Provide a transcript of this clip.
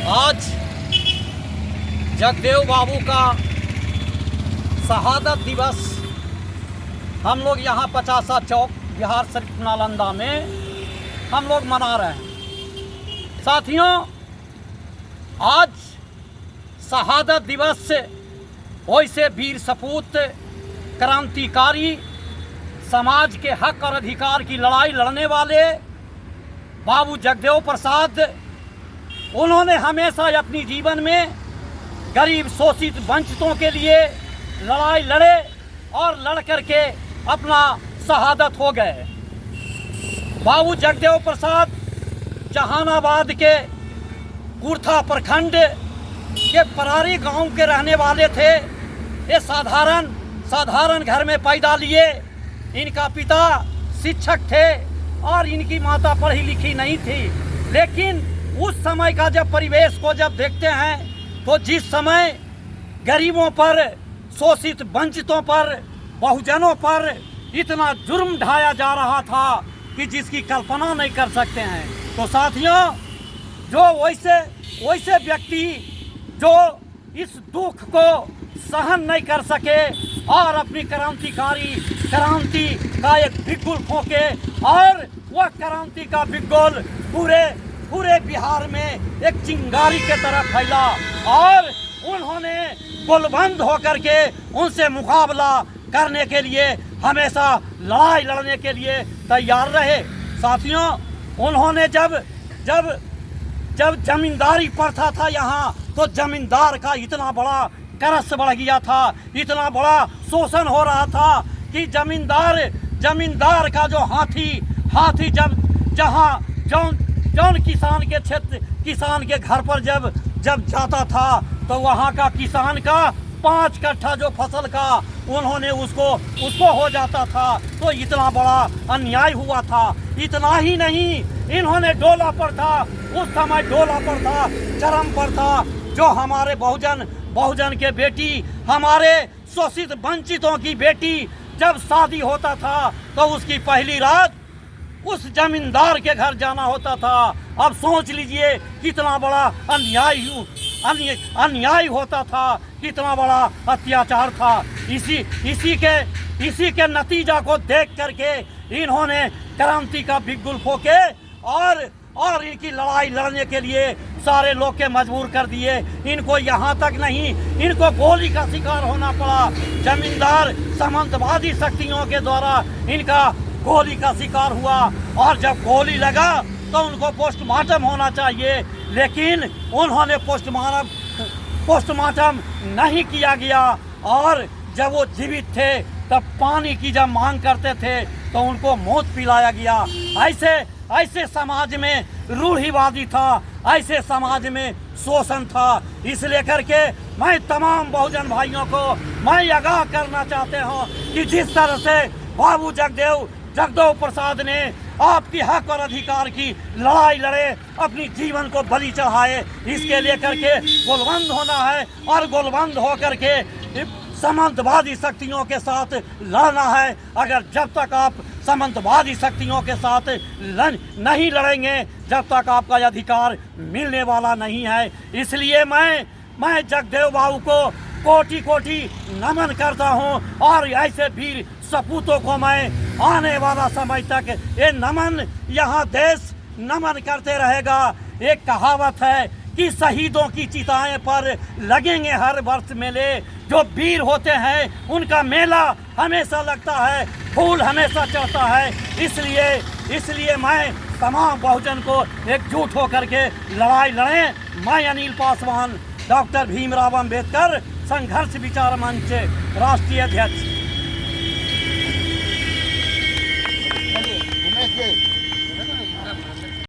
आज जगदेव बाबू का शहादत दिवस हम लोग यहाँ पचासा चौक बिहार शरीफ नालंदा में हम लोग मना रहे हैं। साथियों, आज शहादत दिवस से वैसे वीर सपूत क्रांतिकारी समाज के हक और अधिकार की लड़ाई लड़ने वाले बाबू जगदेव प्रसाद, उन्होंने हमेशा अपनी जीवन में गरीब शोषित वंचितों के लिए लड़ाई लड़े और लड़ करके अपना शहादत हो गए। बाबू जगदेव प्रसाद जहानाबाद के कुर्था प्रखंड के परारी गांव के रहने वाले थे। ये साधारण घर में पैदा लिए। इनका पिता शिक्षक थे और इनकी माता पढ़ी लिखी नहीं थी। लेकिन उस समय का जब परिवेश को जब देखते हैं तो जिस समय गरीबों पर, शोषित वंचितों पर, बहुजनों पर इतना जुर्म ढाया जा रहा था कि जिसकी कल्पना नहीं कर सकते हैं। तो साथियों, जो वैसे व्यक्ति जो इस दुख को सहन नहीं कर सके और अपनी क्रांति का एक बिगुल फूंके और वह क्रांति का बिगुल पूरे बिहार में एक चिंगारी के तरह फैला और उन्होंने बुलंद होकर के उनसे मुकाबला करने के लिए हमेशा लड़ाई लड़ने के लिए तैयार रहे। साथियों, उन्होंने जब जमींदारी प्रथा था यहाँ, तो जमींदार का इतना बड़ा करस बढ़ गया था, इतना बड़ा शोषण हो रहा था कि जमींदार का जो हाथी जब जौन किसान के घर पर जब जाता था तो वहाँ का किसान का 5 कट्ठा जो फसल का उन्होंने उसको हो जाता था। तो इतना बड़ा अन्याय हुआ था। इतना ही नहीं, इन्होंने डोला पर था, उस समय डोला पर था, चरम पर था, जो हमारे बहुजन के बेटी, हमारे शोषित वंचितों की बेटी जब शादी होता था तो उसकी पहली रात उस जमींदार के घर जाना होता था। अब सोच लीजिए कितना बड़ा अन्याय होता था, कितना बड़ा अत्याचार था। इसी के नतीजा को देख करके इन्होंने क्रांति का बिगुल फूंके और इनकी लड़ाई लड़ने के लिए सारे लोग के मजबूर कर दिए। इनको यहाँ तक नहीं, इनको गोली का शिकार होना पड़ा। जमींदार सामंतवादी शक्तियों के द्वारा इनका गोली का शिकार हुआ और जब गोली लगा तो उनको पोस्टमार्टम होना चाहिए, लेकिन उन्होंने पोस्टमार्टम नहीं किया गया। और जब वो जीवित थे तब पानी की जब मांग करते थे तो उनको मौत पिलाया गया। ऐसे समाज में रूढ़िवादी था, ऐसे समाज में शोषण था। इसलिए करके मैं तमाम बहुजन भाइयों को मैं आगाह करना चाहते हूँ कि जिस तरह से बाबू जगदेव प्रसाद ने आपकी हक और अधिकार की लड़ाई लड़े, अपनी जीवन को बलि चढ़ाए, इसके लिए करके गोलबंद होना है और गोलबंद होकर के सामंतवादी शक्तियों के साथ लड़ना है। अगर जब तक आप सामंतवादी शक्तियों के साथ नहीं लड़ेंगे, जब तक आपका अधिकार मिलने वाला नहीं है। इसलिए मैं जगदेव बाबू को कोटि नमन करता हूं और ऐसे वीर सपूतों को मैं आने वाला समय तक ये नमन, यहाँ देश नमन करते रहेगा। एक कहावत है कि शहीदों की चिताएं पर लगेंगे हर वर्ष मेले। जो वीर होते हैं उनका मेला हमेशा लगता है, फूल हमेशा चढ़ता है। इसलिए मैं तमाम बहुजन को एकजुट होकर के लड़ाई लड़ें। मैं अनिल पासवान, डॉक्टर भीमराव अंबेडकर संघर्ष विचार मंच राष्ट्रीय अध्यक्ष।